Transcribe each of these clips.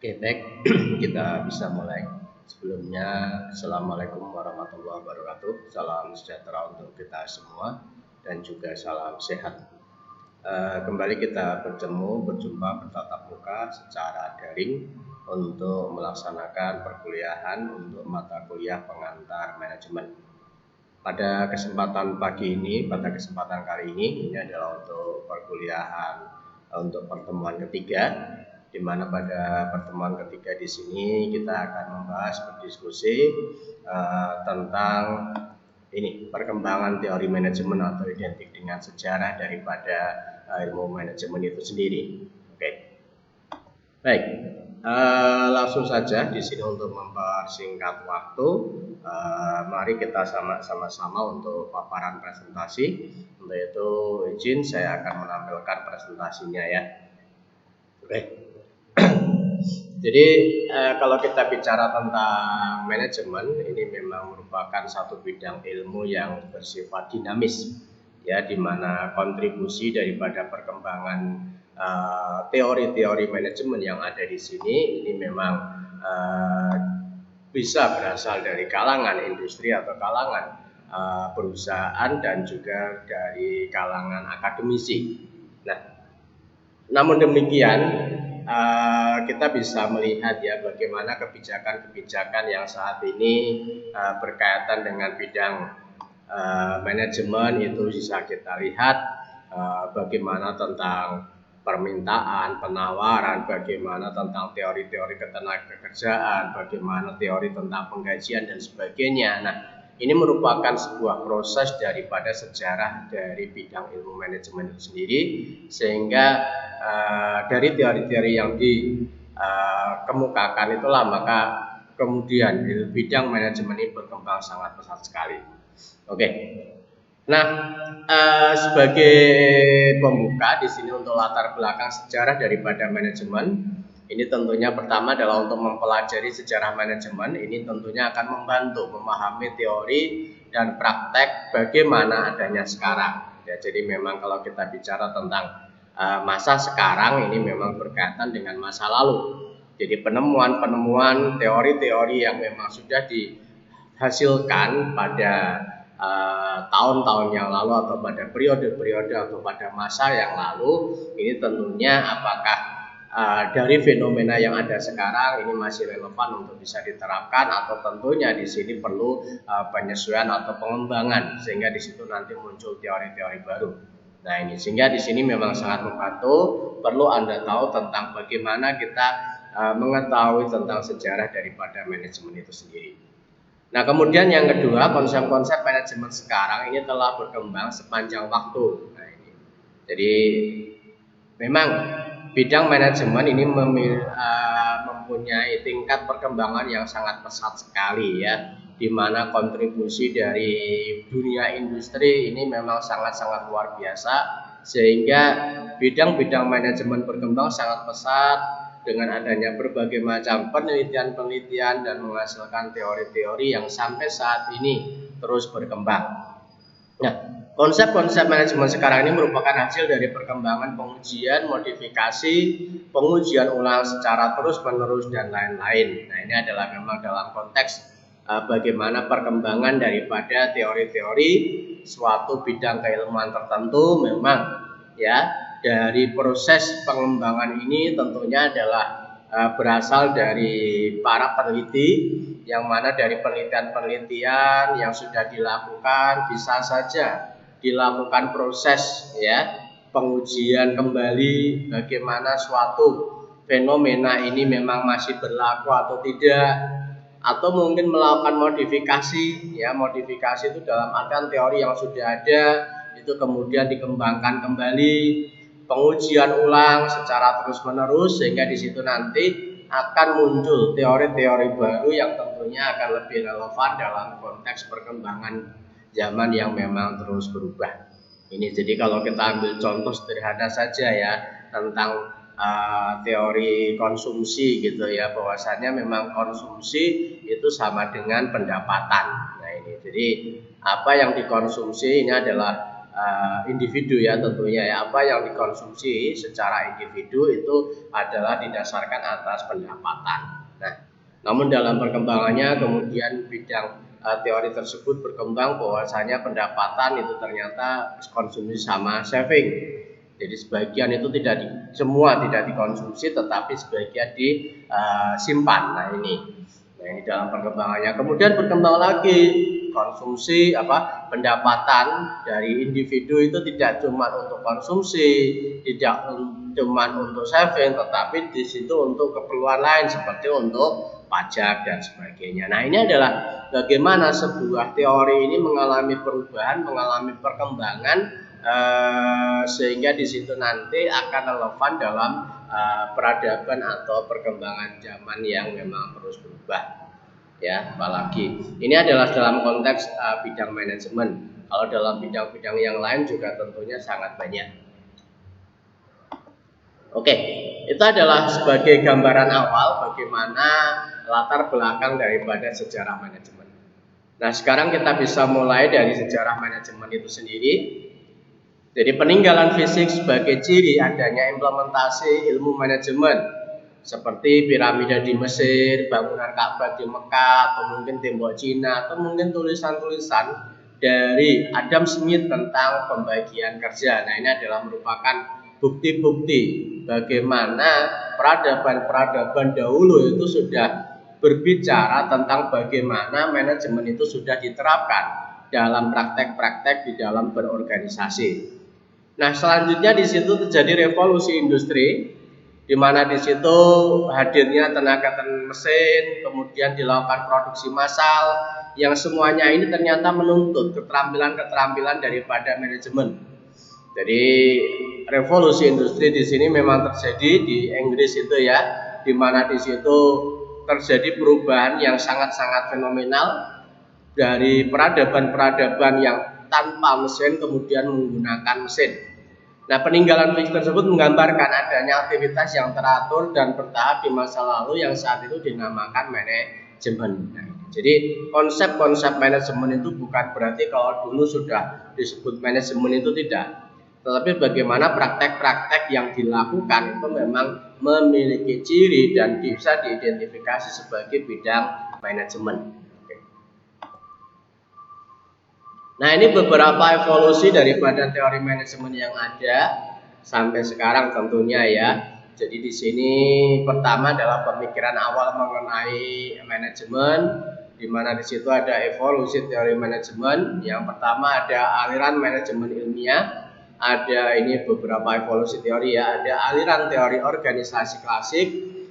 Oke, baik. Kita bisa mulai. Sebelumnya, Assalamualaikum warahmatullahi wabarakatuh. Salam sejahtera untuk kita semua dan juga salam sehat. Kembali kita berjumpa bertatap muka secara daring untuk melaksanakan perkuliahan untuk mata kuliah pengantar manajemen. Pada kesempatan kali ini adalah untuk perkuliahan untuk pertemuan ketiga, di mana pada pertemuan ketiga di sini kita akan membahas berdiskusi tentang perkembangan teori manajemen atau identik dengan sejarah daripada ilmu manajemen itu sendiri. Oke. Baik. Langsung saja di sini untuk mempersingkat waktu, mari kita sama-sama untuk paparan presentasi. Untuk itu izin saya akan menampilkan presentasinya ya. Oke. Jadi kalau kita bicara tentang manajemen, ini memang merupakan satu bidang ilmu yang bersifat dinamis, ya, di mana kontribusi daripada perkembangan teori-teori manajemen yang ada di sini ini memang bisa berasal dari kalangan industri atau kalangan perusahaan dan juga dari kalangan akademisi. Nah, namun demikian kita bisa melihat ya bagaimana kebijakan-kebijakan yang saat ini berkaitan dengan bidang manajemen itu bisa kita lihat bagaimana tentang permintaan, penawaran, bagaimana tentang teori-teori ketenagakerjaan, bagaimana teori tentang penggajian dan sebagainya. Nah, ini merupakan sebuah proses daripada sejarah dari bidang ilmu manajemen itu sendiri, sehingga dari teori-teori yang dikemukakan itulah maka kemudian bidang manajemen ini berkembang sangat pesat sekali. Oke. Nah, sebagai pembuka di sini untuk latar belakang sejarah daripada manajemen, ini tentunya pertama adalah untuk mempelajari sejarah manajemen. Ini tentunya akan membantu memahami teori dan praktek bagaimana adanya sekarang. Ya, jadi memang kalau kita bicara tentang masa sekarang ini memang berkaitan dengan masa lalu. Jadi penemuan-penemuan teori-teori yang memang sudah dihasilkan pada tahun-tahun yang lalu atau pada periode-periode atau pada masa yang lalu, ini tentunya apakah dari fenomena yang ada sekarang ini masih relevan untuk bisa diterapkan atau tentunya di sini perlu penyesuaian atau pengembangan sehingga di situ nanti muncul teori-teori baru. Nah, ini sehingga di sini memang sangat membantu. Perlu Anda tahu tentang bagaimana kita mengetahui tentang sejarah daripada manajemen itu sendiri. Nah, kemudian yang kedua, konsep-konsep manajemen sekarang ini telah berkembang sepanjang waktu. Nah, ini. Jadi memang bidang manajemen ini mempunyai tingkat perkembangan yang sangat pesat sekali ya, di mana kontribusi dari dunia industri ini memang sangat-sangat luar biasa, sehingga bidang-bidang manajemen berkembang sangat pesat dengan adanya berbagai macam penelitian-penelitian dan menghasilkan teori-teori yang sampai saat ini terus berkembang. Nah, konsep-konsep manajemen sekarang ini merupakan hasil dari perkembangan pengujian, modifikasi, pengujian ulang secara terus-menerus dan lain-lain. Nah, ini adalah memang dalam konteks bagaimana perkembangan daripada teori-teori suatu bidang keilmuan tertentu. Memang ya dari proses pengembangan ini tentunya adalah berasal dari para peneliti, yang mana dari penelitian-penelitian yang sudah dilakukan bisa saja dilakukan proses ya pengujian kembali bagaimana suatu fenomena ini memang masih berlaku atau tidak, atau mungkin melakukan modifikasi ya. Modifikasi itu dalam artian teori yang sudah ada itu kemudian dikembangkan kembali, pengujian ulang secara terus-menerus sehingga di situ nanti akan muncul teori-teori baru yang tentunya akan lebih relevan dalam konteks perkembangan zaman yang memang terus berubah. Ini jadi kalau kita ambil contoh sederhana saja ya tentang teori konsumsi gitu ya, bahwasannya memang konsumsi itu sama dengan pendapatan. Nah, ini jadi apa yang dikonsumsi ini adalah individu ya tentunya ya. Apa yang dikonsumsi secara individu itu adalah didasarkan atas pendapatan. Nah, namun dalam perkembangannya kemudian bidang teori tersebut berkembang bahwasanya pendapatan itu ternyata konsumsi sama saving. Jadi sebagian itu semua tidak dikonsumsi, tetapi sebagian disimpan. Nah ini dalam perkembangannya. Kemudian berkembang lagi konsumsi pendapatan dari individu itu tidak cuma untuk konsumsi, tidak cuma untuk saving, tetapi di situ untuk keperluan lain seperti untuk pajak dan sebagainya. Nah ini adalah bagaimana sebuah teori ini mengalami perubahan, mengalami perkembangan, sehingga di situ nanti akan relevan dalam peradaban atau perkembangan zaman yang memang terus berubah. Ya, apalagi ini adalah dalam konteks bidang manajemen. Kalau dalam bidang-bidang yang lain juga tentunya sangat banyak. Oke, itu adalah sebagai gambaran awal bagaimana latar belakang daripada sejarah manajemen. Nah, sekarang kita bisa mulai dari sejarah manajemen itu sendiri. Jadi peninggalan fisik sebagai ciri adanya implementasi ilmu manajemen seperti piramida di Mesir, bangunan Ka'bah di Mekah, atau mungkin tembok Cina, atau mungkin tulisan-tulisan dari Adam Smith tentang pembagian kerja. Nah, ini adalah merupakan bukti-bukti bagaimana peradaban-peradaban dahulu itu sudah berbicara tentang bagaimana manajemen itu sudah diterapkan dalam praktek-praktek di dalam berorganisasi. Nah, selanjutnya di situ terjadi revolusi industri, di mana di situ hadirnya tenaga mesin, kemudian dilakukan produksi massal, yang semuanya ini ternyata menuntut keterampilan-keterampilan daripada manajemen. Jadi revolusi industri di sini memang terjadi di Inggris itu ya, di mana di situ terjadi perubahan yang sangat-sangat fenomenal dari peradaban-peradaban yang tanpa mesin kemudian menggunakan mesin. Nah, peninggalan fisik tersebut menggambarkan adanya aktivitas yang teratur dan bertahap di masa lalu yang saat itu dinamakan manajemen. Nah, jadi konsep-konsep manajemen itu bukan berarti kalau dulu sudah disebut manajemen itu tidak, tetapi bagaimana praktek-praktek yang dilakukan itu memang memiliki ciri dan bisa diidentifikasi sebagai bidang manajemen. Nah, ini beberapa evolusi daripada teori manajemen yang ada sampai sekarang tentunya ya. Jadi di sini pertama adalah pemikiran awal mengenai manajemen, di mana di situ ada evolusi teori manajemen. Yang pertama ada aliran manajemen ilmiah, ada ini beberapa evolusi teori ya, ada aliran teori organisasi klasik,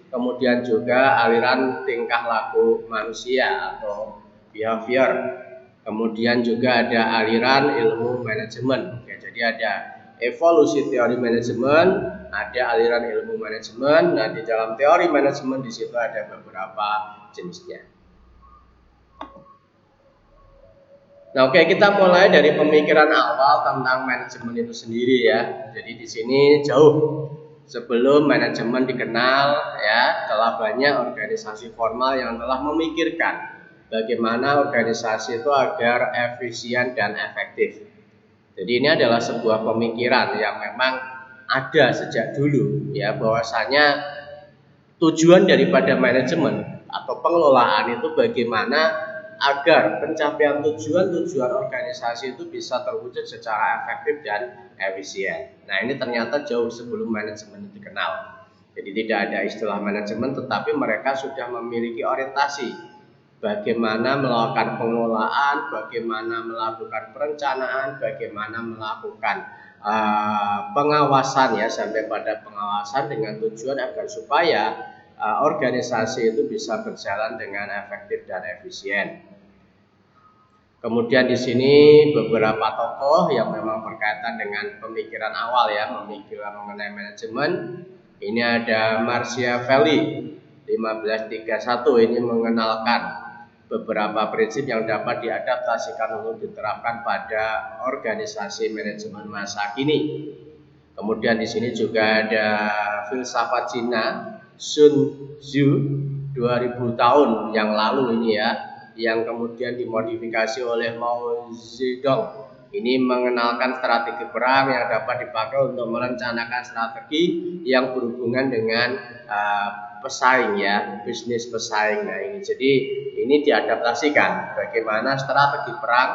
kemudian juga aliran tingkah laku manusia atau behavior. Kemudian juga ada aliran ilmu manajemen. Oke, jadi ada evolusi teori manajemen, ada aliran ilmu manajemen. Nah, di dalam teori manajemen di situ ada beberapa jenisnya. Nah, oke, kita mulai dari pemikiran awal tentang manajemen itu sendiri ya. Jadi di sini jauh sebelum manajemen dikenal ya, telah banyak organisasi formal yang telah memikirkan bagaimana organisasi itu agar efisien dan efektif. Jadi ini adalah sebuah pemikiran yang memang ada sejak dulu ya, bahwasanya tujuan daripada manajemen atau pengelolaan itu bagaimana agar pencapaian tujuan-tujuan organisasi itu bisa terwujud secara efektif dan efisien. Nah, ini ternyata jauh sebelum manajemen itu dikenal. Jadi tidak ada istilah manajemen, tetapi mereka sudah memiliki orientasi bagaimana melakukan pengelolaan, bagaimana melakukan perencanaan, bagaimana melakukan pengawasan ya, sampai pada pengawasan dengan tujuan agar supaya organisasi itu bisa berjalan dengan efektif dan efisien. Kemudian di sini beberapa tokoh yang memang berkaitan dengan pemikiran awal ya, pemikiran mengenai manajemen. Ini ada Machiavelli 1531, ini mengenalkan beberapa prinsip yang dapat diadaptasikan untuk diterapkan pada organisasi manajemen masa kini. Kemudian di sini juga ada filsafat Cina Sun Tzu 2000 tahun yang lalu ini ya, yang kemudian dimodifikasi oleh Mao Zedong Ini mengenalkan strategi perang yang dapat dipakai untuk merencanakan strategi yang berhubungan dengan pesaing ya, bisnis pesaing. Nah ini jadi ini diadaptasikan bagaimana strategi perang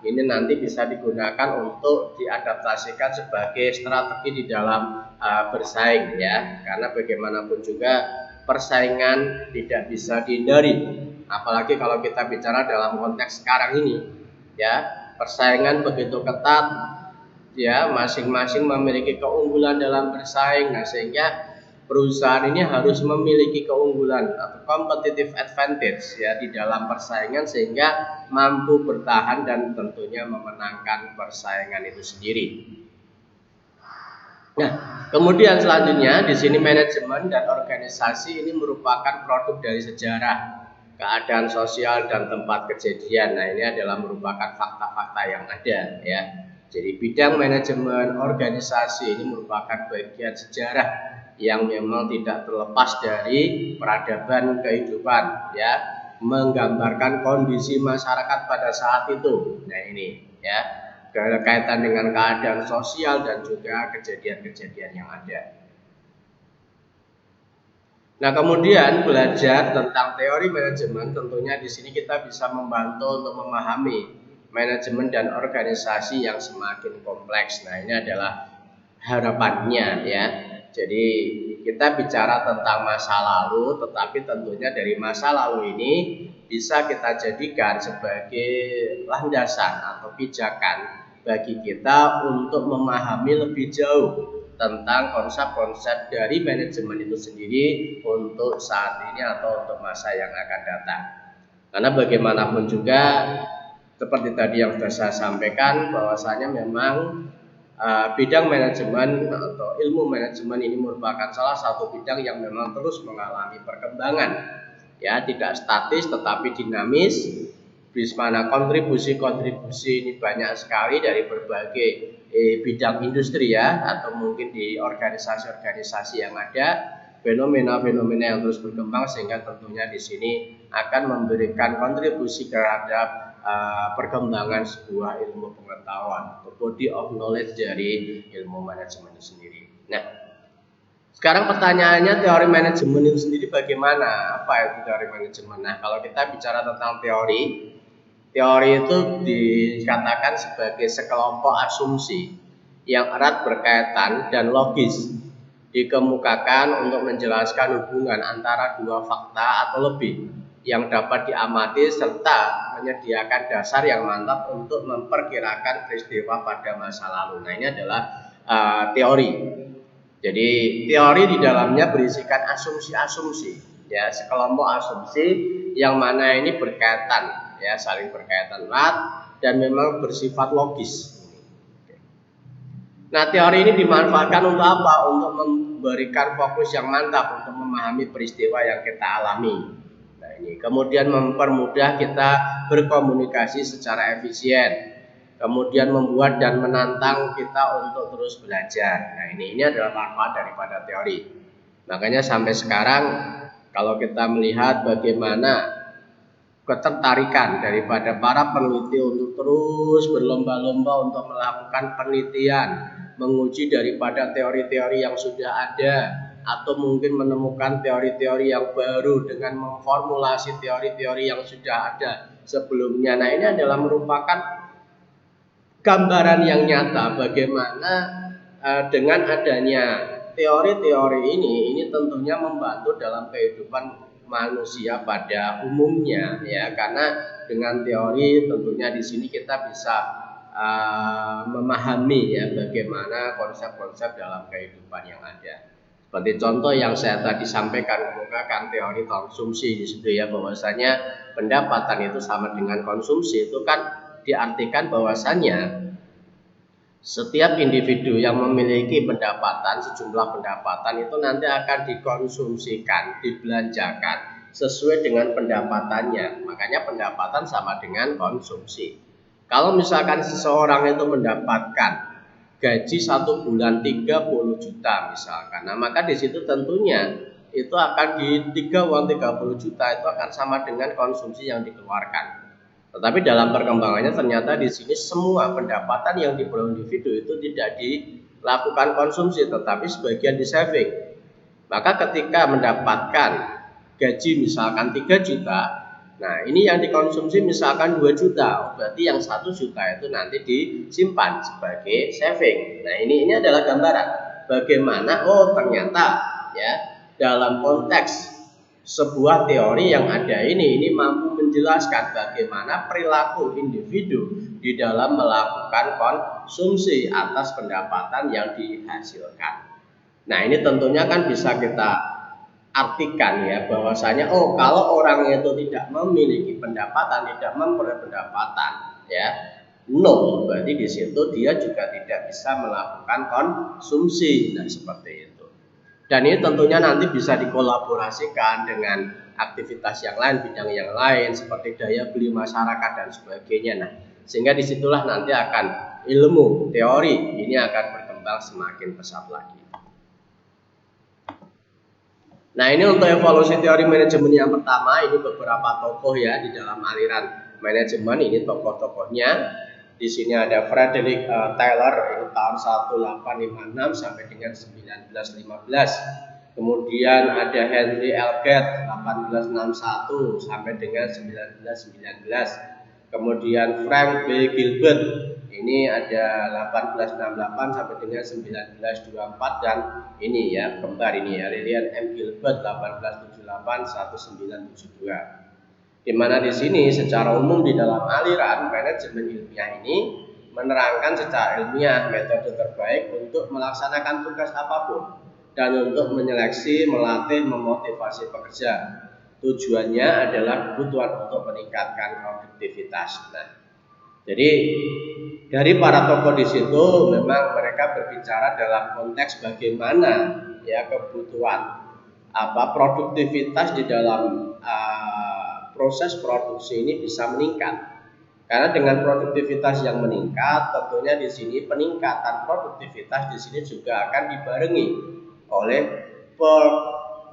ini nanti bisa digunakan untuk diadaptasikan sebagai strategi di dalam bersaing ya, karena bagaimanapun juga persaingan tidak bisa dihindari, apalagi kalau kita bicara dalam konteks sekarang ini ya. Persaingan begitu ketat ya, masing-masing memiliki keunggulan dalam bersaing. Nah, sehingga perusahaan ini harus memiliki keunggulan atau competitive advantage ya di dalam persaingan sehingga mampu bertahan dan tentunya memenangkan persaingan itu sendiri. Nah, kemudian selanjutnya di sini manajemen dan organisasi ini merupakan produk dari sejarah, keadaan sosial dan tempat kejadian. Nah, ini adalah merupakan fakta-fakta yang ada ya. Jadi bidang manajemen organisasi ini merupakan bagian sejarah yang memang tidak terlepas dari peradaban kehidupan ya, menggambarkan kondisi masyarakat pada saat itu. Nah, ini ya, berkaitan dengan keadaan sosial dan juga kejadian-kejadian yang ada. Nah, kemudian belajar tentang teori manajemen, tentunya di sini kita bisa membantu untuk memahami manajemen dan organisasi yang semakin kompleks. Nah, ini adalah harapannya ya. Jadi kita bicara tentang masa lalu, tetapi tentunya dari masa lalu ini bisa kita jadikan sebagai landasan atau pijakan bagi kita untuk memahami lebih jauh tentang konsep-konsep dari manajemen itu sendiri untuk saat ini atau untuk masa yang akan datang. Karena bagaimanapun juga seperti tadi yang sudah saya sampaikan, bahwasanya memang bidang manajemen atau ilmu manajemen ini merupakan salah satu bidang yang memang terus mengalami perkembangan ya, tidak statis tetapi dinamis, di mana kontribusi ini banyak sekali dari berbagai bidang industri ya, atau mungkin di organisasi-organisasi yang ada, fenomena-fenomena yang terus berkembang sehingga tentunya di sini akan memberikan kontribusi terhadap perkembangan sebuah ilmu pengetahuan atau body of knowledge dari ilmu manajemen itu sendiri. Nah, sekarang pertanyaannya teori manajemen itu sendiri bagaimana? Apa itu teori manajemen? Nah, kalau kita bicara tentang teori itu dikatakan sebagai sekelompok asumsi yang erat berkaitan dan logis dikemukakan untuk menjelaskan hubungan antara dua fakta atau lebih yang dapat diamati serta menyediakan dasar yang mantap untuk memperkirakan peristiwa pada masa lalu. Nah, ini adalah teori. Jadi teori di dalamnya berisikan asumsi-asumsi ya, sekelompok asumsi yang mana ini berkaitan ya, saling berkaitan erat dan memang bersifat logis. Nah, teori ini dimanfaatkan untuk apa? Untuk memberikan fokus yang mantap untuk memahami peristiwa yang kita alami. Nah, ini kemudian mempermudah kita berkomunikasi secara efisien. Kemudian membuat dan menantang kita untuk terus belajar. Nah, ini adalah manfaat daripada teori. Makanya sampai sekarang kalau kita melihat bagaimana ketertarikan daripada para peneliti untuk terus berlomba-lomba untuk melakukan penelitian, menguji daripada teori-teori yang sudah ada, atau mungkin menemukan teori-teori yang baru dengan memformulasi teori-teori yang sudah ada sebelumnya. Nah, ini adalah merupakan gambaran yang nyata bagaimana dengan adanya teori-teori ini tentunya membantu dalam kehidupan manusia pada umumnya ya, karena dengan teori tentunya di sini kita bisa memahami ya bagaimana konsep-konsep dalam kehidupan yang ada. Seperti contoh yang saya tadi sampaikan, menggunakan teori konsumsi di situ ya, bahwasanya pendapatan itu sama dengan konsumsi, itu kan diartikan bahwasannya setiap individu yang memiliki pendapatan, sejumlah pendapatan itu nanti akan dikonsumsikan, dibelanjakan sesuai dengan pendapatannya. Makanya pendapatan sama dengan konsumsi. Kalau misalkan seseorang itu mendapatkan gaji 1 bulan 30 juta misalkan, nah maka di situ tentunya itu akan di 3 uang 30 juta itu akan sama dengan konsumsi yang dikeluarkan. Tetapi dalam perkembangannya ternyata di sini semua pendapatan yang diperoleh individu itu tidak dilakukan konsumsi, tetapi sebagian di saving. Maka ketika mendapatkan gaji misalkan 3 juta, nah ini yang dikonsumsi misalkan 2 juta, berarti yang 1 juta itu nanti disimpan sebagai saving. Nah ini adalah gambaran bagaimana ternyata ya dalam konteks sebuah teori yang ada ini mampu menjelaskan bagaimana perilaku individu di dalam melakukan konsumsi atas pendapatan yang dihasilkan. Nah ini tentunya kan bisa kita artikan ya bahwasanya kalau orang itu tidak memiliki pendapatan, tidak memperoleh pendapatan ya, berarti di situ dia juga tidak bisa melakukan konsumsi. Nah seperti itu. Dan ini tentunya nanti bisa dikolaborasikan dengan aktivitas yang lain, bidang yang lain seperti daya beli masyarakat dan sebagainya. Nah, sehingga disitulah nanti akan ilmu teori ini akan berkembang semakin pesat lagi. Nah, ini untuk evolusi teori manajemen yang pertama, ini beberapa tokoh ya di dalam aliran manajemen, ini tokoh-tokohnya. Di sini ada Frederick Taylor, ini tahun 1856 sampai dengan 1915. Kemudian ada Henry Elgate 1861 sampai dengan 1919. Kemudian Frank B. Gilbert ini ada 1868 sampai dengan 1924, dan ini ya kembar ini ya Lillian M. Gilbert 1878 1972. Di mana di sini secara umum di dalam aliran manajemen ilmiah ini menerangkan secara ilmiah metode terbaik untuk melaksanakan tugas apapun dan untuk menyeleksi, melatih, memotivasi pekerja. Tujuannya adalah kebutuhan untuk meningkatkan produktivitas. Nah, jadi dari para tokoh di situ memang mereka berbicara dalam konteks bagaimana ya kebutuhan produktivitas di dalam proses produksi ini bisa meningkat. Karena dengan produktivitas yang meningkat, tentunya di sini peningkatan produktivitas di sini juga akan dibarengi oleh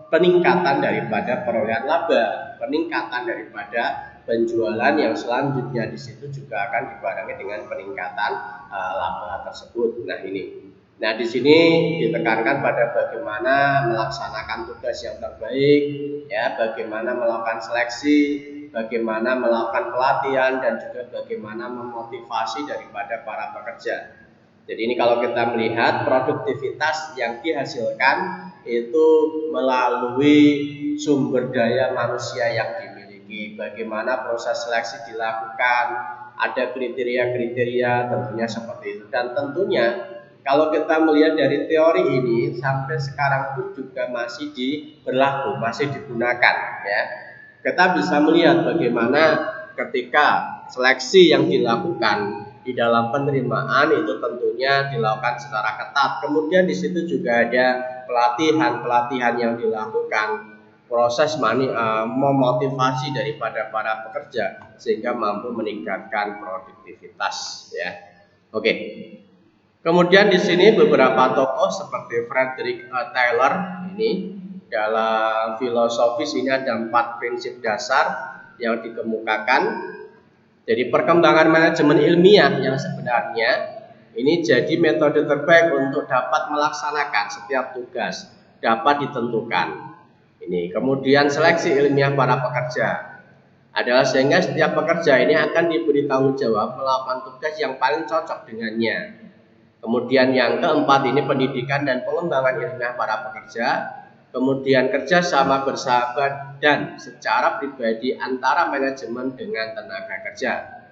peningkatan daripada perolehan laba, peningkatan daripada penjualan yang selanjutnya di situ juga akan dibarengi dengan peningkatan laba tersebut. Nah ini, di sini ditekankan pada bagaimana melaksanakan tugas yang terbaik, ya, bagaimana melakukan seleksi, bagaimana melakukan pelatihan, dan juga bagaimana memotivasi daripada para pekerja. Jadi ini kalau kita melihat produktivitas yang dihasilkan itu melalui sumber daya manusia yang dimiliki, bagaimana proses seleksi dilakukan, ada kriteria-kriteria tentunya seperti itu. Dan tentunya kalau kita melihat dari teori ini sampai sekarang pun juga masih berlaku, masih digunakan ya. Kita bisa melihat bagaimana ketika seleksi yang dilakukan di dalam penerimaan itu tentunya dilakukan secara ketat. Kemudian di situ juga ada pelatihan yang dilakukan, proses memotivasi daripada para pekerja sehingga mampu meningkatkan produktivitas ya. Oke. Kemudian di sini beberapa tokoh seperti Frederick Taylor ini dalam filosofis ini ada 4 prinsip dasar yang dikemukakan. Jadi perkembangan manajemen ilmiah yang sebenarnya ini jadi metode terbaik untuk dapat melaksanakan setiap tugas dapat ditentukan. Ini kemudian seleksi ilmiah para pekerja adalah sehingga setiap pekerja ini akan diberi tanggung jawab melakukan tugas yang paling cocok dengannya. Kemudian yang keempat ini pendidikan dan pengembangan ilmiah para pekerja. Kemudian kerjasama bersahabat dan secara pribadi antara manajemen dengan tenaga kerja.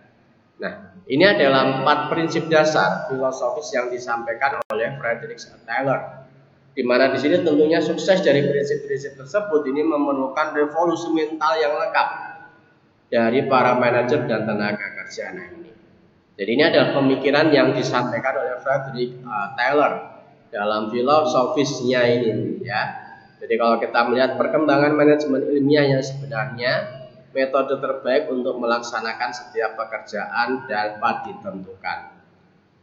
Nah, ini adalah 4 prinsip dasar filosofis yang disampaikan oleh Frederick Taylor. Di mana di sini tentunya sukses dari prinsip-prinsip tersebut ini memerlukan revolusi mental yang lengkap dari para manajer dan tenaga kerja. Nah ini. Jadi ini adalah pemikiran yang disampaikan oleh Frederick Taylor dalam filosofisnya ini ya. Jadi kalau kita melihat perkembangan manajemen ilmiah yang sebenarnya, metode terbaik untuk melaksanakan setiap pekerjaan dapat ditentukan.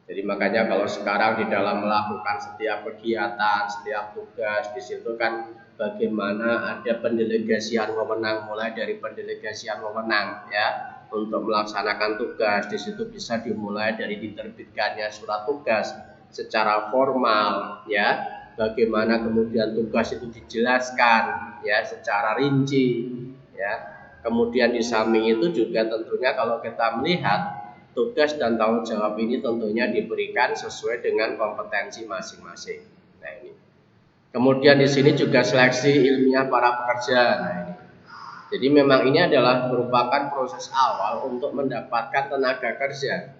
Jadi makanya kalau sekarang di dalam melakukan setiap kegiatan, setiap tugas, di situ kan bagaimana ada pendelegasian wewenang, mulai dari pendelegasian wewenang ya, untuk melaksanakan tugas. Di situ bisa dimulai dari diterbitkannya surat tugas secara formal, ya, bagaimana kemudian tugas itu dijelaskan, ya, secara rinci, ya. Kemudian di samping itu juga tentunya kalau kita melihat tugas dan tanggung jawab ini tentunya diberikan sesuai dengan kompetensi masing-masing. Nah ini. Kemudian di sini juga seleksi ilmiah para pekerja. Nah ini. Jadi memang ini adalah merupakan proses awal untuk mendapatkan tenaga kerja.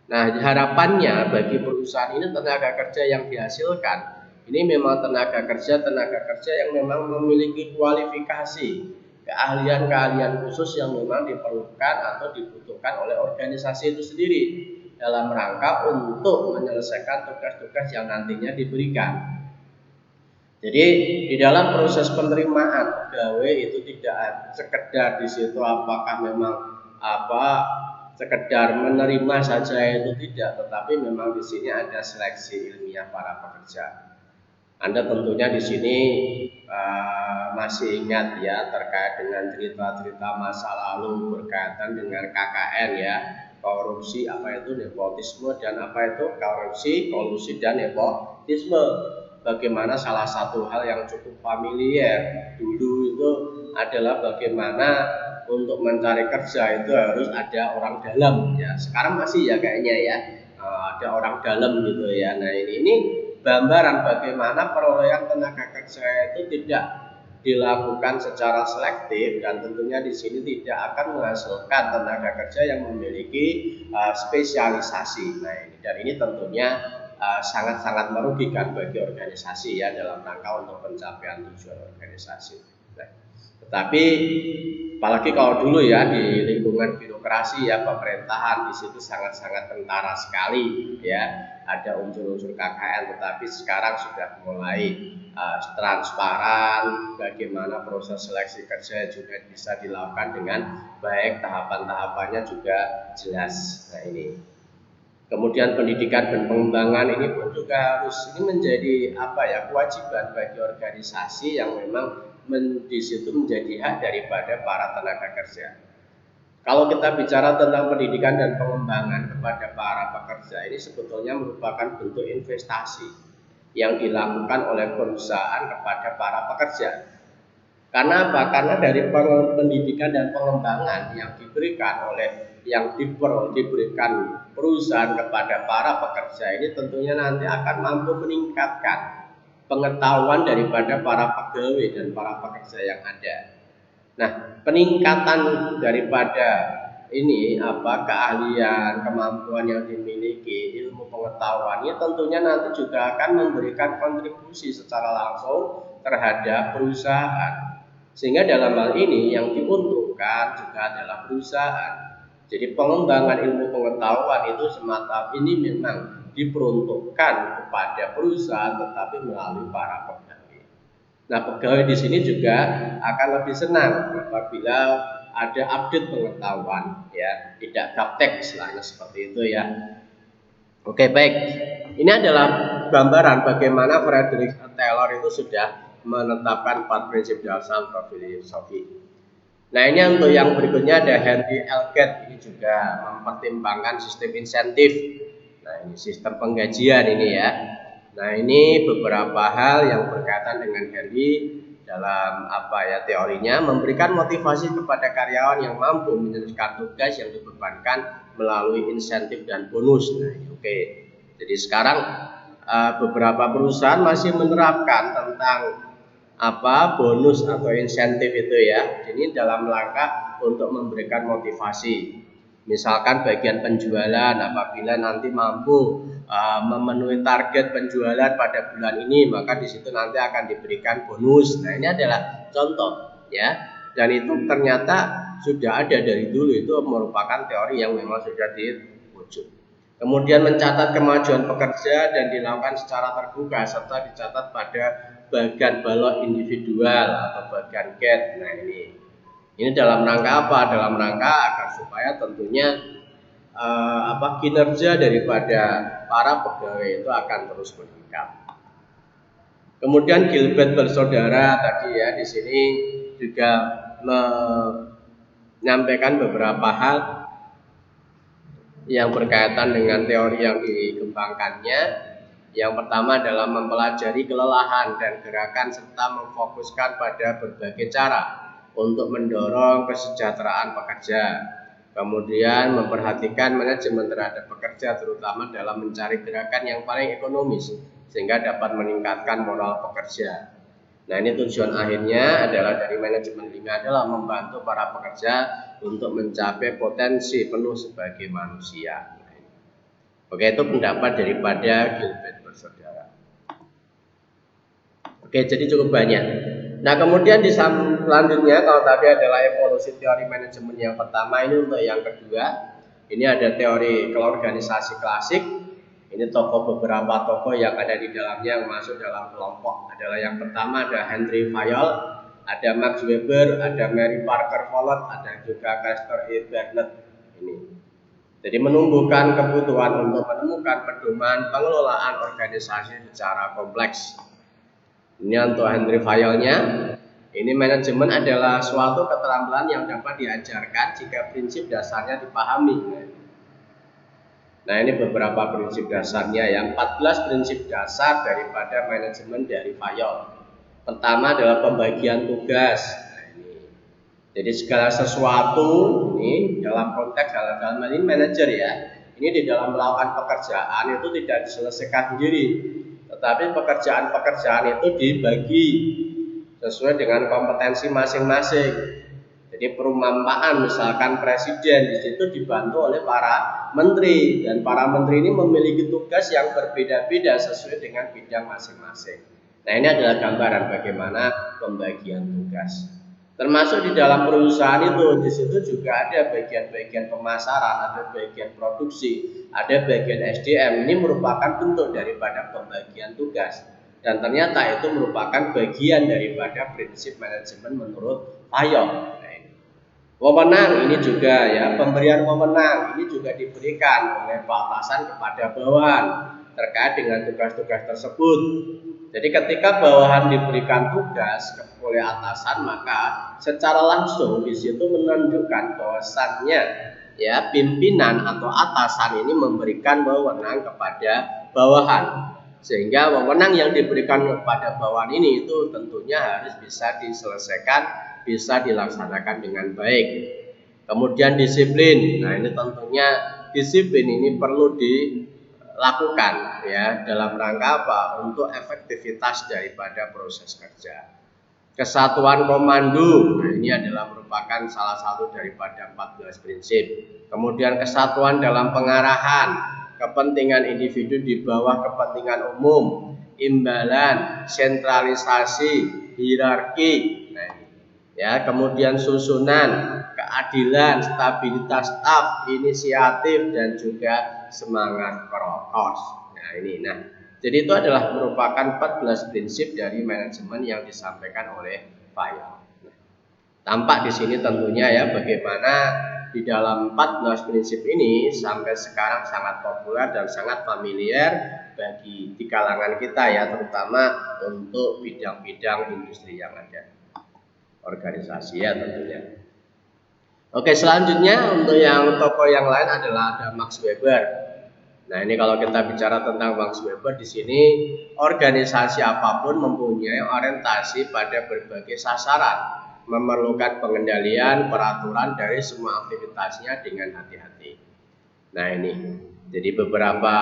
Nah, harapannya bagi perusahaan ini tenaga kerja yang dihasilkan ini memang tenaga kerja yang memang memiliki kualifikasi, keahlian-keahlian khusus yang memang diperlukan atau dibutuhkan oleh organisasi itu sendiri dalam rangka untuk menyelesaikan tugas-tugas yang nantinya diberikan. Jadi di dalam proses penerimaan pegawai itu tidak sekedar di situ apakah memang sekedar menerima saja, itu tidak, tetapi memang di sini ada seleksi ilmiah para pekerja. Anda tentunya di sini masih ingat ya terkait dengan cerita-cerita masa lalu berkaitan dengan KKN ya, korupsi apa itu nepotisme dan apa itu korupsi, kolusi dan nepotisme. Bagaimana salah satu hal yang cukup familiar dulu itu adalah bagaimana untuk mencari kerja itu harus ada orang dalam ya. Sekarang masih ya kayaknya ya ada orang dalam gitu ya. Nah ini gambaran bagaimana perolehan tenaga kerja itu tidak dilakukan secara selektif dan tentunya di sini tidak akan menghasilkan tenaga kerja yang memiliki spesialisasi. Nah ini dan ini tentunya sangat-sangat merugikan bagi organisasi ya dalam rangka untuk pencapaian tujuan organisasi. Nah, tetapi apalagi kalau dulu ya di lingkungan birokrasi ya pemerintahan di situ sangat-sangat kentara sekali ya, ada unsur-unsur KKN, tetapi sekarang sudah mulai transparan bagaimana proses seleksi kerja juga bisa dilakukan dengan baik, tahapan-tahapannya juga jelas. Nah ini. Kemudian pendidikan dan pengembangan ini pun juga harus ini menjadi kewajiban bagi organisasi yang memang di situ menjadi hak daripada para tenaga kerja. Kalau kita bicara tentang pendidikan dan pengembangan kepada para pekerja ini sebetulnya merupakan bentuk investasi yang dilakukan oleh perusahaan kepada para pekerja. Karena apa? Karena dari pendidikan dan pengembangan yang diberikan diberikan perusahaan kepada para pekerja ini tentunya nanti akan mampu meningkatkan pengetahuan daripada para pegawai dan para pekerja yang ada. Nah, peningkatan daripada ini keahlian, kemampuan yang dimiliki, ilmu pengetahuannya tentunya nanti juga akan memberikan kontribusi secara langsung terhadap perusahaan. Sehingga dalam hal ini yang diuntungkan juga adalah perusahaan. Jadi pengembangan ilmu pengetahuan itu semata ini memang diperuntukkan kepada perusahaan tetapi melalui para pegawai. Nah, pegawai di sini juga akan lebih senang apabila ada update pengetahuan ya, tidak gaptek istilahnya seperti itu ya. Oke, baik. Ini adalah gambaran bagaimana Frederick Taylor itu sudah menetapkan 4 prinsip dasar filosofi. Nah ini untuk yang berikutnya ada Henry Elgate, ini juga mempertimbangkan sistem insentif. Nah ini sistem penggajian ini ya. Nah ini beberapa hal yang berkaitan dengan Henry dalam teorinya memberikan motivasi kepada karyawan yang mampu menyelesaikan tugas yang dibebankan melalui insentif dan bonus. Nah ini oke. Jadi sekarang beberapa perusahaan masih menerapkan tentang bonus atau insentif itu ya. Ini dalam rangka untuk memberikan motivasi. Misalkan bagian penjualan apabila nanti mampu memenuhi target penjualan pada bulan ini, maka di situ nanti akan diberikan bonus. Nah, ini adalah contoh ya. Dan itu ternyata sudah ada dari dulu, itu merupakan teori yang memang sudah diwujud. Kemudian mencatat kemajuan pekerja dan dilakukan secara terbuka serta dicatat pada bagian balok individual atau bagian get. Nah ini dalam rangka apa? Dalam rangka agar supaya tentunya kinerja daripada para pegawai itu akan terus meningkat. Kemudian Gilbert bersaudara tadi ya di sini juga menyampaikan beberapa hal yang berkaitan dengan teori yang dikembangkannya. Yang pertama adalah mempelajari kelelahan dan gerakan serta memfokuskan pada berbagai cara untuk mendorong kesejahteraan pekerja. Kemudian memperhatikan manajemen terhadap pekerja terutama dalam mencari gerakan yang paling ekonomis sehingga dapat meningkatkan moral pekerja. Nah, ini tujuan akhirnya adalah dari manajemen 5 adalah membantu para pekerja untuk mencapai potensi penuh sebagai manusia. Oke, itu pendapat daripada Gilbert bersaudara. Oke, jadi cukup banyak. Nah, kemudian di selanjutnya kalau tadi adalah evolusi teori manajemen yang pertama, ini untuk yang kedua. Ini ada teori keorganisasi klasik. Ini beberapa tokoh yang ada di dalamnya yang masuk dalam kelompok. Adalah yang pertama ada Henry Fayol, ada Max Weber, ada Mary Parker Follett, ada juga Castor E. Barnett. Ini. Jadi menumbuhkan kebutuhan untuk menemukan pedoman pengelolaan organisasi secara kompleks. Ini untuk Henry Fayolnya. Ini manajemen adalah suatu keterampilan yang dapat diajarkan jika prinsip dasarnya dipahami. Nah, ini beberapa prinsip dasarnya ya. 14 prinsip dasar daripada manajemen dari Fayol. Pertama adalah pembagian tugas. Jadi segala sesuatu ini dalam konteks dalam ini manajer ya. Ini di dalam melakukan pekerjaan itu tidak diselesaikan sendiri, tetapi pekerjaan-pekerjaan itu dibagi sesuai dengan kompetensi masing-masing. Jadi perumpamaan misalkan presiden di situ dibantu oleh para menteri dan para menteri ini memiliki tugas yang berbeda-beda sesuai dengan bidang masing-masing. Nah, ini adalah gambaran bagaimana pembagian tugas. Termasuk di dalam perusahaan itu, di situ juga ada bagian-bagian pemasaran, ada bagian produksi, ada bagian SDM. Ini merupakan bentuk daripada pembagian tugas. Dan ternyata itu merupakan bagian daripada prinsip manajemen menurut Fayol. Wewenang ini juga ya, pemberian wewenang ini juga diberikan oleh atasan kepada bawahan terkait dengan tugas-tugas tersebut. Jadi ketika bawahan diberikan tugas oleh atasan, maka secara langsung di situ menunjukkan bahwasannya ya pimpinan atau atasan ini memberikan wewenang kepada bawahan. Sehingga wewenang yang diberikan kepada bawahan ini itu tentunya harus bisa diselesaikan, bisa dilaksanakan dengan baik. Kemudian disiplin. Nah, ini tentunya disiplin ini perlu dilakukan ya dalam rangka apa? Untuk efektivitas daripada proses kerja. Kesatuan komando. Nah, ini adalah merupakan salah satu daripada 14 prinsip. Kemudian kesatuan dalam pengarahan, kepentingan individu di bawah kepentingan umum, imbalan, sentralisasi, hierarki. Nah, ya, kemudian susunan, keadilan, stabilitas staf, inisiatif dan juga semangat prokos. Nah, ini. Jadi itu adalah merupakan 14 prinsip dari manajemen yang disampaikan oleh Fayol. Tampak di sini tentunya ya bagaimana di dalam 14 prinsip ini sampai sekarang sangat populer dan sangat familiar bagi di kalangan kita ya, terutama untuk bidang-bidang industri yang ada, organisasi ya tentunya. Oke, selanjutnya untuk yang tokoh yang lain adalah ada Max Weber. Nah, ini kalau kita bicara tentang Max Weber di sini, organisasi apapun mempunyai orientasi pada berbagai sasaran, memerlukan pengendalian peraturan dari semua aktivitasnya dengan hati-hati. Nah, ini jadi beberapa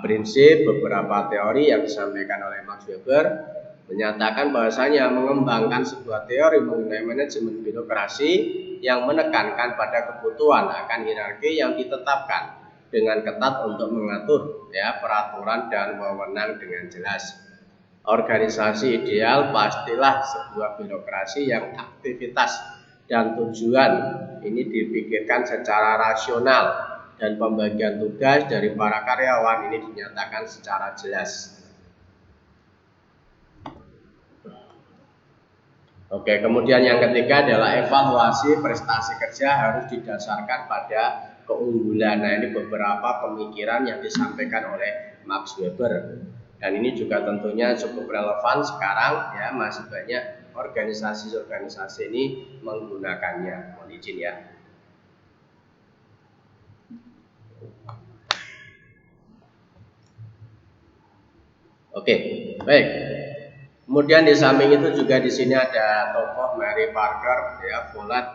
prinsip, beberapa teori yang disampaikan oleh Max Weber menyatakan bahwasanya mengembangkan sebuah teori mengenai manajemen birokrasi yang menekankan pada kebutuhan akan hierarki yang ditetapkan dengan ketat untuk mengatur ya peraturan dan wewenang dengan jelas. Organisasi ideal pastilah sebuah birokrasi yang aktivitas dan tujuan ini dipikirkan secara rasional dan pembagian tugas dari para karyawan ini dinyatakan secara jelas. Oke, kemudian yang ketiga adalah evaluasi prestasi kerja harus didasarkan pada keunggulan. Nah, ini beberapa pemikiran yang disampaikan oleh Max Weber. Dan ini juga tentunya cukup relevan sekarang ya, masih banyak organisasi-organisasi ini menggunakannya. Mohon izin ya. Oke, baik. Kemudian di samping itu juga di sini ada tokoh Mary Parker ya, Follett.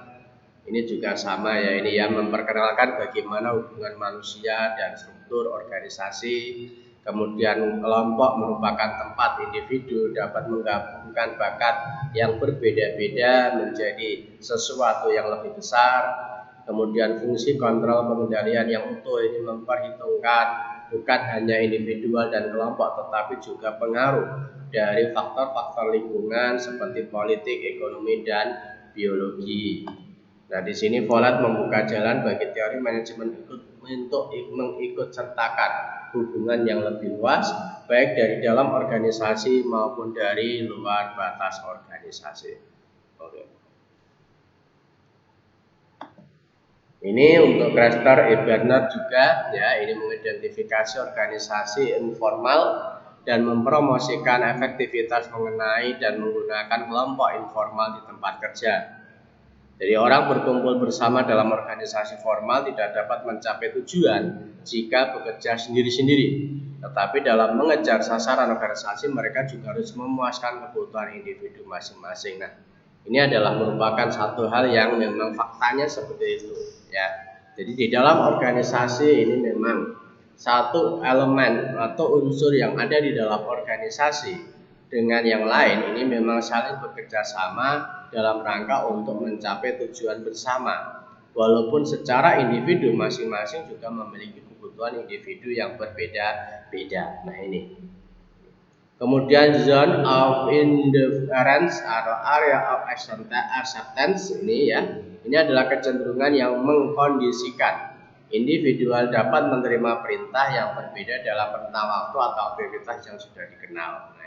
Ini juga sama ya, ini yang memperkenalkan bagaimana hubungan manusia dan struktur organisasi. Kemudian kelompok merupakan tempat individu dapat menggabungkan bakat yang berbeda-beda menjadi sesuatu yang lebih besar. Kemudian fungsi kontrol pengendalian yang utuh ini memperhitungkan bukan hanya individual dan kelompok tetapi juga pengaruh dari faktor-faktor lingkungan seperti politik, ekonomi, dan biologi. Nah, di sini Follett membuka jalan bagi teori manajemen untuk mengikut sertakan hubungan yang lebih luas, baik dari dalam organisasi maupun dari luar batas organisasi. Oke. Ini untuk Grester E. Bernard juga, ya, ini mengidentifikasi organisasi informal dan mempromosikan efektivitas mengenai dan menggunakan kelompok informal di tempat kerja. Jadi orang berkumpul bersama dalam organisasi formal tidak dapat mencapai tujuan jika bekerja sendiri-sendiri. Tetapi dalam mengejar sasaran organisasi mereka juga harus memuaskan kebutuhan individu masing-masing. Nah, ini adalah merupakan satu hal yang memang faktanya seperti itu, ya. Jadi di dalam organisasi ini memang satu elemen atau unsur yang ada di dalam organisasi dengan yang lain ini memang saling bekerja sama dalam rangka untuk mencapai tujuan bersama. Walaupun secara individu masing-masing juga memiliki kebutuhan individu yang berbeda-beda. Nah, ini. Kemudian zone of indifference atau area of acceptance ini ya. Ini adalah kecenderungan yang mengkondisikan individual dapat menerima perintah yang berbeda dalam rentang waktu atau aktivitas yang sudah dikenal. Nah,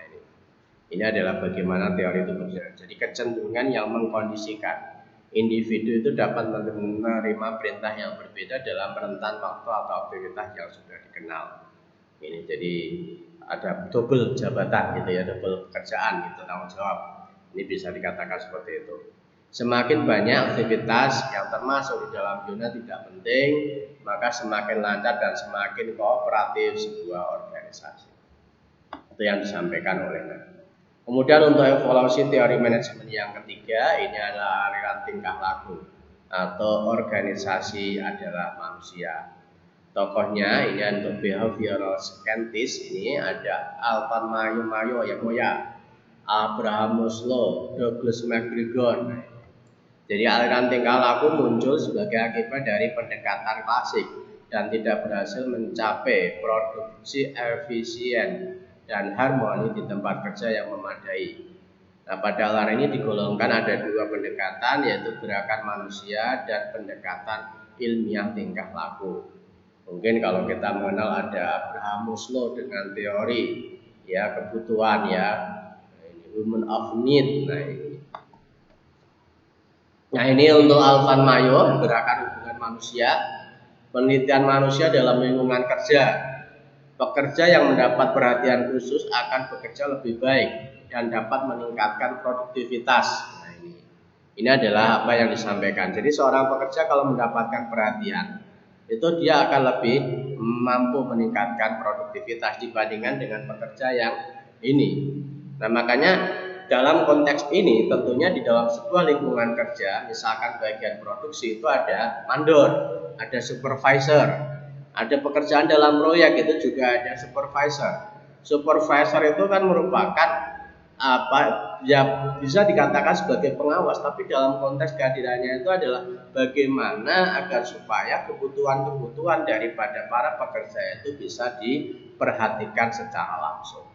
ini adalah bagaimana teori itu berjalan. Jadi kecenderungan yang mengkondisikan individu itu dapat menerima perintah yang berbeda dalam rentan waktu atau aktivitas yang sudah dikenal. Ini jadi ada double jabatan gitu ya, double pekerjaan gitu, tanggung jawab. Ini bisa dikatakan seperti itu. Semakin banyak aktivitas yang termasuk di dalam zona tidak penting, maka semakin lancar dan semakin kooperatif sebuah organisasi. Itu yang disampaikan oleh Nabi. Kemudian untuk evaluasi teori manajemen yang ketiga, ini adalah aliran tingkah laku atau organisasi adalah manusia. Tokohnya ini untuk behavioral scientist ini ada Alton Mayo Yamoya, Abraham Maslow, Douglas McGregor. Jadi aliran tingkah laku muncul sebagai akibat dari pendekatan klasik dan tidak berhasil mencapai produksi efisien dan harmoni di tempat kerja yang memadai. Nah, pada aliran ini digolongkan ada dua pendekatan, yaitu gerakan manusia dan pendekatan ilmiah tingkah laku. Mungkin kalau kita mengenal ada Abraham Maslow dengan teori ya kebutuhan ya, human of need. Nah, ini untuk Alvan Mayo, gerakan hubungan manusia, penelitian manusia dalam lingkungan kerja. Pekerja yang mendapat perhatian khusus akan bekerja lebih baik dan dapat meningkatkan produktivitas. Nah, ini adalah apa yang disampaikan. Jadi seorang pekerja kalau mendapatkan perhatian, itu dia akan lebih mampu meningkatkan produktivitas dibandingkan dengan pekerja yang ini. Nah, makanya dalam konteks ini tentunya di dalam sebuah lingkungan kerja, misalkan bagian produksi itu ada mandor, ada supervisor, ada pekerjaan dalam proyek itu juga ada supervisor. Supervisor itu kan merupakan apa ya, bisa dikatakan sebagai pengawas, tapi dalam konteks kehadirannya itu adalah bagaimana agar supaya kebutuhan-kebutuhan daripada para pekerja itu bisa diperhatikan secara langsung.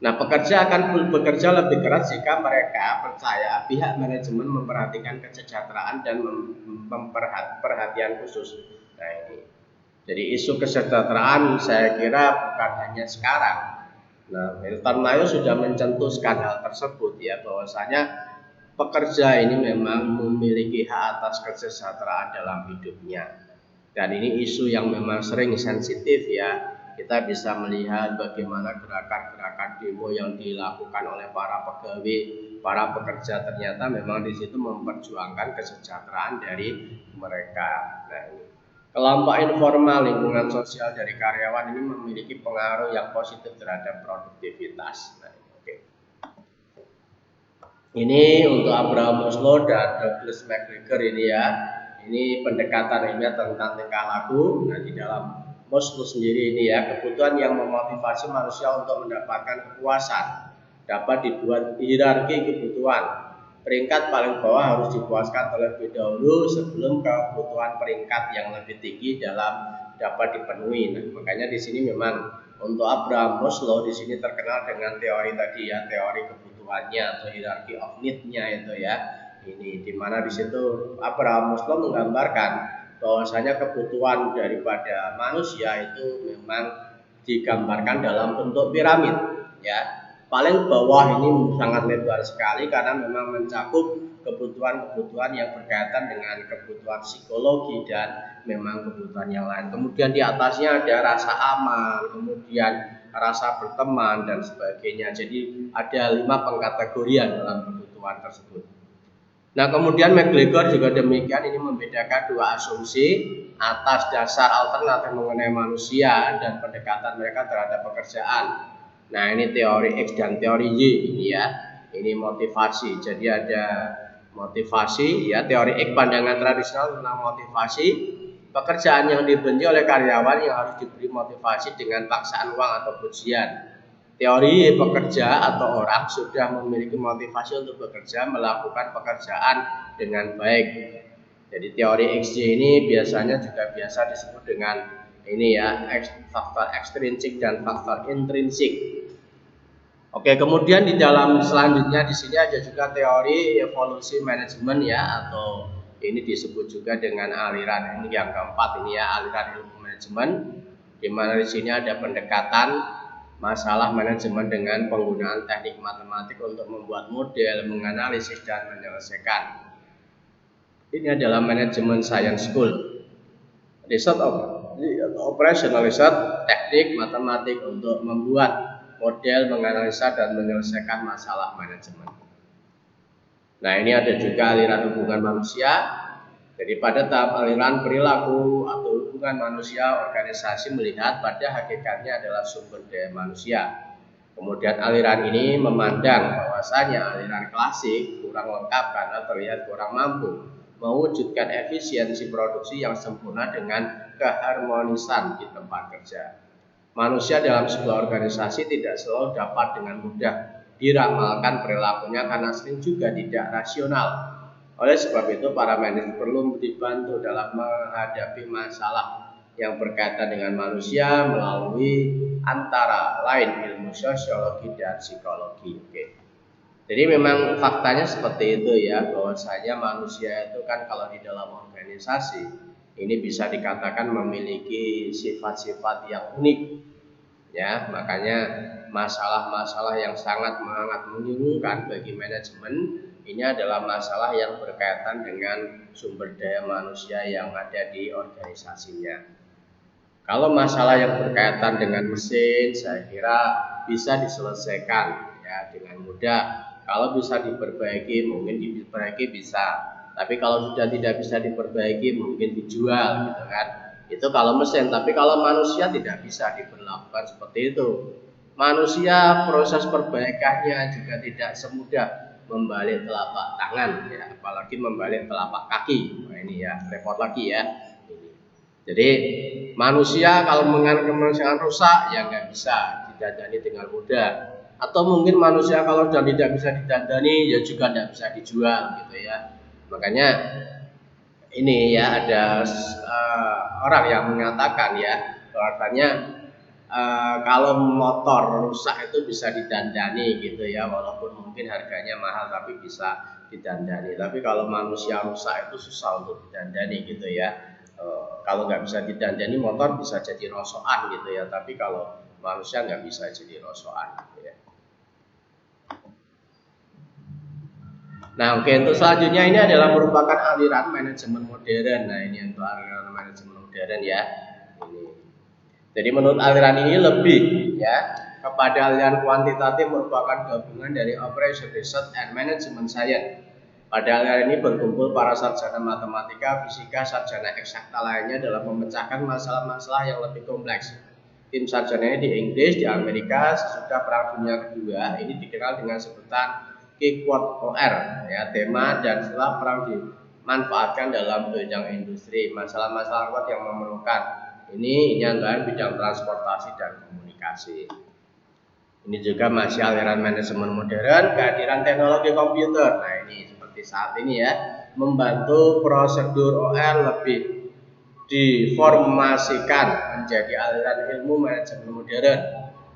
Nah, pekerja akan bekerja lebih keras jika mereka percaya pihak manajemen memperhatikan kesejahteraan dan perhatian khusus. Nah, ini. Jadi isu kesejahteraan saya kira bukan hanya sekarang. Nah, Milton Mayo sudah mencetuskan hal tersebut ya, bahwasanya pekerja ini memang memiliki hak atas kesejahteraan dalam hidupnya. Dan ini isu yang memang sering sensitif ya. Kita bisa melihat bagaimana gerakan-gerakan demo yang dilakukan oleh para pegawai, para pekerja ternyata memang di situ memperjuangkan kesejahteraan dari mereka. Nah, ini. Kelompok informal lingkungan sosial dari karyawan ini memiliki pengaruh yang positif terhadap produktivitas. Nah, oke. Ini untuk Abraham Maslow dan Douglas McGregor ini ya. Ini pendekatan ilmiah tentang tingkah laku. Nah, di dalam Maslow sendiri ini ya, kebutuhan yang memotivasi manusia untuk mendapatkan kepuasan dapat dibuat hierarki kebutuhan. Peringkat paling bawah harus dipuaskan terlebih dahulu sebelum kebutuhan peringkat yang lebih tinggi dalam dapat dipenuhi. Nah, makanya di sini memang untuk Abraham Maslow di sini terkenal dengan teori tadi ya, teori kebutuhannya atau hierarchy of need-nya itu ya. Ini di mana di situ Abraham Maslow menggambarkan bahwasanya kebutuhan daripada manusia itu memang digambarkan dalam bentuk piramid ya. Paling bawah ini sangat lebar sekali karena memang mencakup kebutuhan-kebutuhan yang berkaitan dengan kebutuhan psikologi dan memang kebutuhan yang lain. Kemudian di atasnya ada rasa aman, kemudian rasa berteman dan sebagainya. Jadi ada 5 pengkategorian dalam kebutuhan tersebut. Nah, kemudian McGregor juga demikian, ini membedakan dua asumsi atas dasar alternatif mengenai manusia dan pendekatan mereka terhadap pekerjaan. Nah, ini teori X dan teori Y ini ya. Ini motivasi. Jadi ada motivasi ya, teori X pandangan tradisional tentang motivasi, pekerjaan yang dibenci oleh karyawan yang harus diberi motivasi dengan paksaan uang atau pujian. Teori pekerja atau orang sudah memiliki motivasi untuk bekerja, melakukan pekerjaan dengan baik. Jadi teori XY ini biasanya juga biasa disebut dengan ini ya, faktor ekstrinsik dan faktor intrinsik. Oke, kemudian di dalam selanjutnya di sini ada juga teori evolusi manajemen ya, atau ini disebut juga dengan aliran ini yang keempat ini ya, aliran ilmu manajemen, di mana di sini ada pendekatan masalah manajemen dengan penggunaan teknik matematik untuk membuat model, menganalisis dan menyelesaikan. Ini adalah manajemen science school. Research of operational research, teknik matematik untuk membuat model, menganalisa dan menyelesaikan masalah manajemen. Nah, ini ada juga aliran hubungan manusia. Jadi pada tahap aliran perilaku atau hubungan manusia, organisasi melihat pada hakikatnya adalah sumber daya manusia. Kemudian aliran ini memandang bahwasanya aliran klasik kurang lengkap karena terlihat kurang mampu mewujudkan efisiensi produksi yang sempurna dengan keharmonisan di tempat kerja. Manusia dalam sebuah organisasi tidak selalu dapat dengan mudah diramalkan perilakunya karena sering juga tidak rasional. Oleh sebab itu, para manajer perlu dibantu dalam menghadapi masalah yang berkaitan dengan manusia melalui antara lain ilmu sosiologi dan psikologi. Oke. Jadi memang faktanya seperti itu ya, bahwasanya manusia itu kan kalau di dalam organisasi ini bisa dikatakan memiliki sifat-sifat yang unik ya, makanya masalah-masalah yang sangat membingungkan bagi manajemen ini adalah masalah yang berkaitan dengan sumber daya manusia yang ada di organisasinya. Kalau masalah yang berkaitan dengan mesin, saya kira bisa diselesaikan ya dengan mudah. Kalau bisa diperbaiki, mungkin diperbaiki bisa. Tapi kalau sudah tidak bisa diperbaiki, mungkin dijual gitu kan. Itu kalau mesin, tapi kalau manusia tidak bisa diberlakukan seperti itu. Manusia proses perbaikannya juga tidak semudah membalik telapak tangan ya, apalagi membalik telapak kaki. Nah, ini ya repot lagi ya. Jadi manusia kalau mengalami kemanusiaan rusak ya nggak bisa didandani dengan mudah. Atau mungkin manusia kalau sudah tidak bisa didandani ya juga tidak bisa dijual gitu ya. Makanya ini ya ada orang yang mengatakan ya bahwasanya kalau motor rusak itu bisa didandani gitu ya, walaupun mungkin harganya mahal tapi bisa didandani. Tapi kalau manusia rusak itu susah untuk didandani gitu ya. Kalau nggak bisa didandani motor bisa jadi rosokan gitu ya, tapi kalau manusia nggak bisa jadi rosokan gitu ya. Nah, oke, untuk selanjutnya ini adalah merupakan aliran manajemen modern. Nah, ini untuk aliran manajemen modern ya. Ini. Jadi menurut aliran ini lebih ya kepada aliran kuantitatif merupakan gabungan dari operation research and management science. Pada aliran ini berkumpul para sarjana matematika, fisika, sarjana eksakta lainnya dalam memecahkan masalah-masalah yang lebih kompleks. Tim sarjananya di Inggris, di Amerika, sesudah Perang Dunia Kedua, ini dikenal dengan sebutan keyword OR, ya, tema dan setelah perang dimanfaatkan dalam bidang industri. Masalah-masalah kuat yang memerlukan ini antara bidang transportasi dan komunikasi. Ini juga masih aliran manajemen modern, kehadiran teknologi komputer. Nah, ini seperti saat ini ya, membantu prosedur OR lebih diformasikan menjadi aliran ilmu manajemen modern.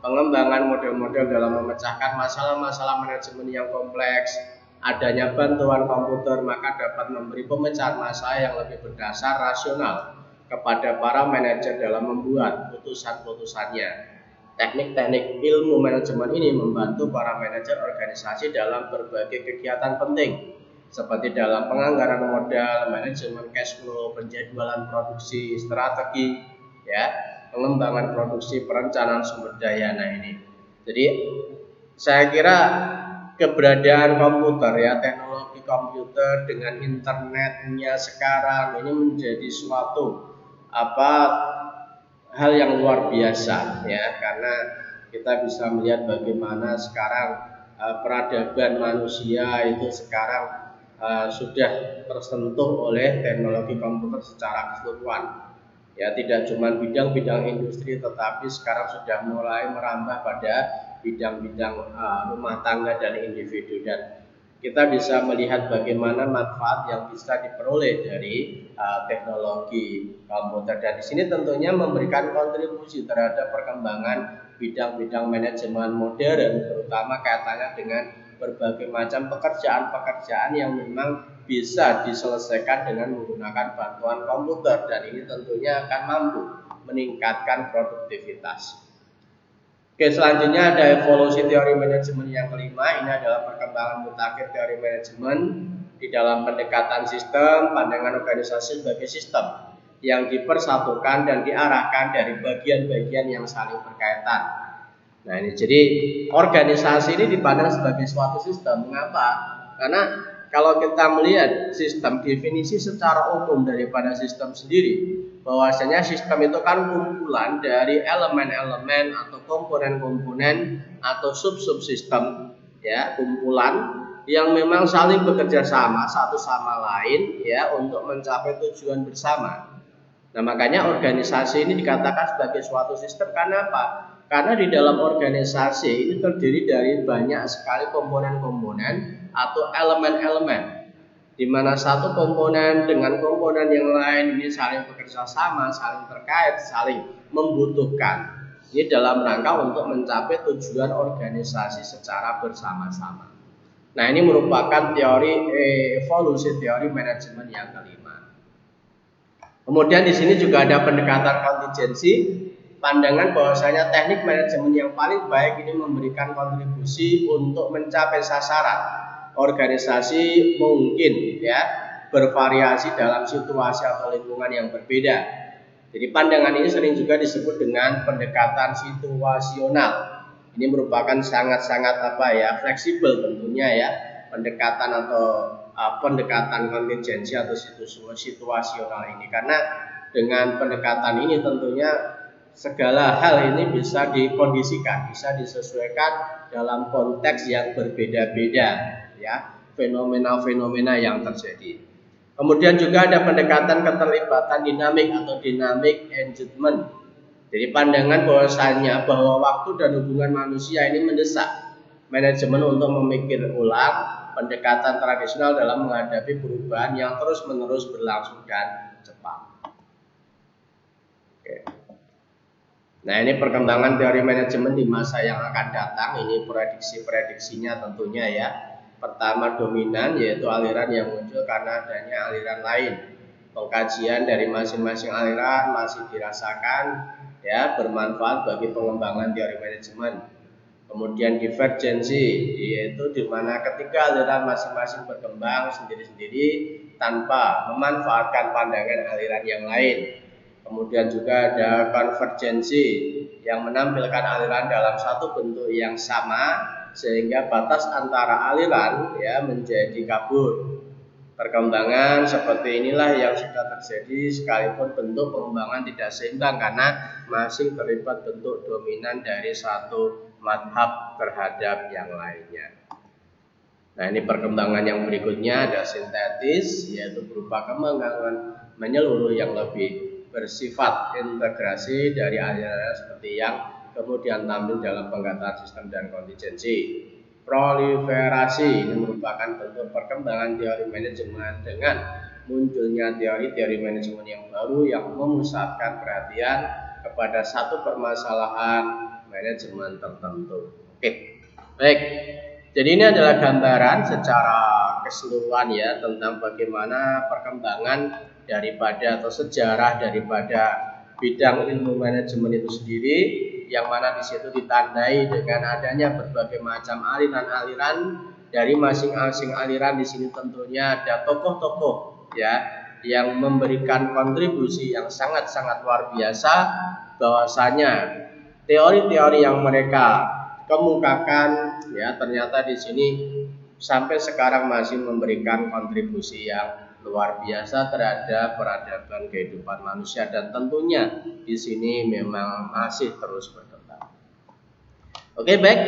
Pengembangan model-model dalam memecahkan masalah-masalah manajemen yang kompleks, adanya bantuan komputer maka dapat memberi pemecahan masalah yang lebih berdasar rasional kepada para manajer dalam membuat putusan-putusannya. Teknik-teknik ilmu manajemen ini membantu para manajer organisasi dalam berbagai kegiatan penting seperti dalam penganggaran modal, manajemen cash flow, penjadwalan produksi, strategi, ya, pengembangan produksi, perencanaan sumber daya. Nah, ini. Jadi saya kira keberadaan komputer, ya, teknologi komputer dengan internetnya sekarang ini menjadi suatu hal yang luar biasa, ya, karena kita bisa melihat bagaimana sekarang peradaban manusia itu sekarang sudah tersentuh oleh teknologi komputer secara keseluruhan. Ya, tidak cuma bidang-bidang industri, tetapi sekarang sudah mulai merambah pada bidang-bidang rumah tangga dan individu, dan kita bisa melihat bagaimana manfaat yang bisa diperoleh dari teknologi komputer, dan di sini tentunya memberikan kontribusi terhadap perkembangan bidang-bidang manajemen modern, terutama kaitannya dengan berbagai macam pekerjaan-pekerjaan yang memang bisa diselesaikan dengan menggunakan bantuan komputer, dan ini tentunya akan mampu meningkatkan produktivitas. Oke, selanjutnya ada evolusi teori manajemen yang kelima. Ini adalah perkembangan mutakhir teori manajemen di dalam pendekatan sistem, pandangan organisasi sebagai sistem yang dipersatukan dan diarahkan dari bagian-bagian yang saling berkaitan. Nah, ini jadi organisasi ini dipandang sebagai suatu sistem. Mengapa? Karena kalau kita melihat sistem, definisi secara umum daripada sistem sendiri, bahwasanya sistem itu kan kumpulan dari elemen-elemen atau komponen-komponen atau sub-subsistem, ya, kumpulan yang memang saling bekerja sama satu sama lain, ya, untuk mencapai tujuan bersama. Nah, makanya organisasi ini dikatakan sebagai suatu sistem. Karena apa? Karena di dalam organisasi ini terdiri dari banyak sekali komponen-komponen atau elemen-elemen, di mana satu komponen dengan komponen yang lain ini saling bekerja sama, saling terkait, saling membutuhkan. Ini dalam rangka untuk mencapai tujuan organisasi secara bersama-sama. Nah, ini merupakan teori evolusi teori manajemen yang kelima. Kemudian di sini juga ada pendekatan kontingensi, pandangan bahwasanya teknik manajemen yang paling baik ini memberikan kontribusi untuk mencapai sasaran. Organisasi mungkin, ya, bervariasi dalam situasi atau lingkungan yang berbeda. Jadi pandangan ini sering juga disebut dengan pendekatan situasional. Ini merupakan sangat-sangat fleksibel tentunya, ya, pendekatan atau pendekatan kontingensi atau situasional ini, karena dengan pendekatan ini tentunya segala hal ini bisa dikondisikan, bisa disesuaikan dalam konteks yang berbeda-beda, ya, fenomena-fenomena yang terjadi. Kemudian juga ada pendekatan keterlibatan dinamik atau dynamic engagement. Jadi pandangan bahwasanya bahwa waktu dan hubungan manusia ini mendesak manajemen untuk memikir ulang pendekatan tradisional dalam menghadapi perubahan yang terus-menerus berlangsung dan cepat. Oke. Nah, ini perkembangan teori manajemen di masa yang akan datang. Ini prediksi-prediksinya tentunya, ya. Pertama, dominan, yaitu aliran yang muncul karena adanya aliran lain. Pengkajian dari masing-masing aliran masih dirasakan, ya, bermanfaat bagi pengembangan teori manajemen. Kemudian divergensi, yaitu di mana ketiga aliran masing-masing berkembang sendiri-sendiri tanpa memanfaatkan pandangan aliran yang lain. Kemudian juga ada konvergensi yang menampilkan aliran dalam satu bentuk yang sama sehingga batas antara aliran, ya, menjadi kabur. Perkembangan seperti inilah yang sudah terjadi sekalipun bentuk pengembangan tidak seimbang karena masih terlibat bentuk dominan dari satu madhab terhadap yang lainnya. Nah, ini perkembangan yang berikutnya ada sintetis, yaitu berupa kembangan menyeluruh yang lebih bersifat integrasi dari aliran seperti yang kemudian tampil dalam pengkataan sistem dan kontingensi. Proliferasi ini merupakan bentuk perkembangan teori manajemen dengan munculnya teori-teori manajemen yang baru yang memusatkan perhatian kepada satu permasalahan manajemen tertentu. Oke, baik. Jadi ini adalah gambaran secara keseluruhan ya tentang bagaimana perkembangan daripada atau sejarah daripada bidang ilmu manajemen itu sendiri, yang mana di situ ditandai dengan adanya berbagai macam aliran-aliran. Dari masing-masing aliran di sini tentunya ada tokoh-tokoh ya yang memberikan kontribusi yang sangat-sangat luar biasa, bahwasanya teori-teori yang mereka kemukakan ya ternyata di sini sampai sekarang masih memberikan kontribusi yang luar biasa terhadap peradaban kehidupan manusia, dan tentunya di sini memang masih terus berkembang. Oke, baik.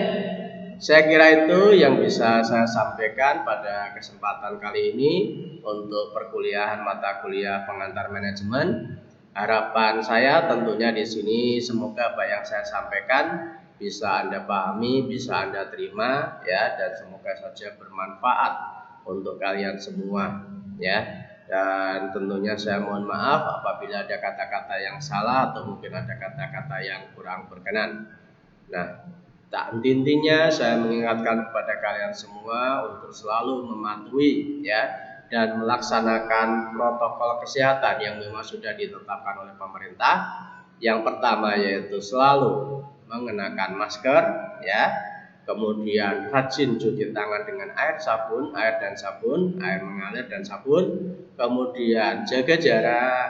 Saya kira itu yang bisa saya sampaikan pada kesempatan kali ini untuk perkuliahan mata kuliah pengantar manajemen. Harapan saya tentunya di sini semoga apa yang saya sampaikan bisa Anda pahami, bisa Anda terima ya, dan semoga saja bermanfaat untuk kalian semua ya. Dan tentunya saya mohon maaf apabila ada kata-kata yang salah atau mungkin ada kata-kata yang kurang berkenan. Nah, tak intinya saya mengingatkan kepada kalian semua untuk selalu mematuhi ya dan melaksanakan protokol kesehatan yang memang sudah ditetapkan oleh pemerintah. Yang pertama yaitu selalu mengenakan masker ya, kemudian rajin cuci tangan dengan air dan sabun, air mengalir dan sabun, kemudian jaga jarak,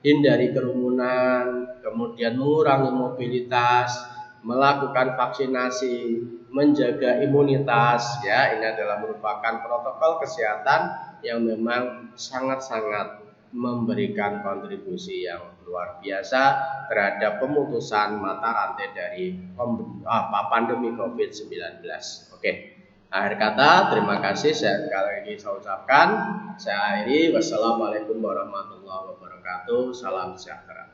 hindari kerumunan, kemudian mengurangi mobilitas, melakukan vaksinasi, menjaga imunitas ya. Ini adalah merupakan protokol kesehatan yang memang sangat-sangat memberikan kontribusi yang luar biasa terhadap pemutusan mata rantai dari pandemi COVID-19. Oke. Akhir kata, terima kasih sekali lagi saya ucapkan. Saya akhiri. Wassalamualaikum warahmatullahi wabarakatuh. Salam sejahtera.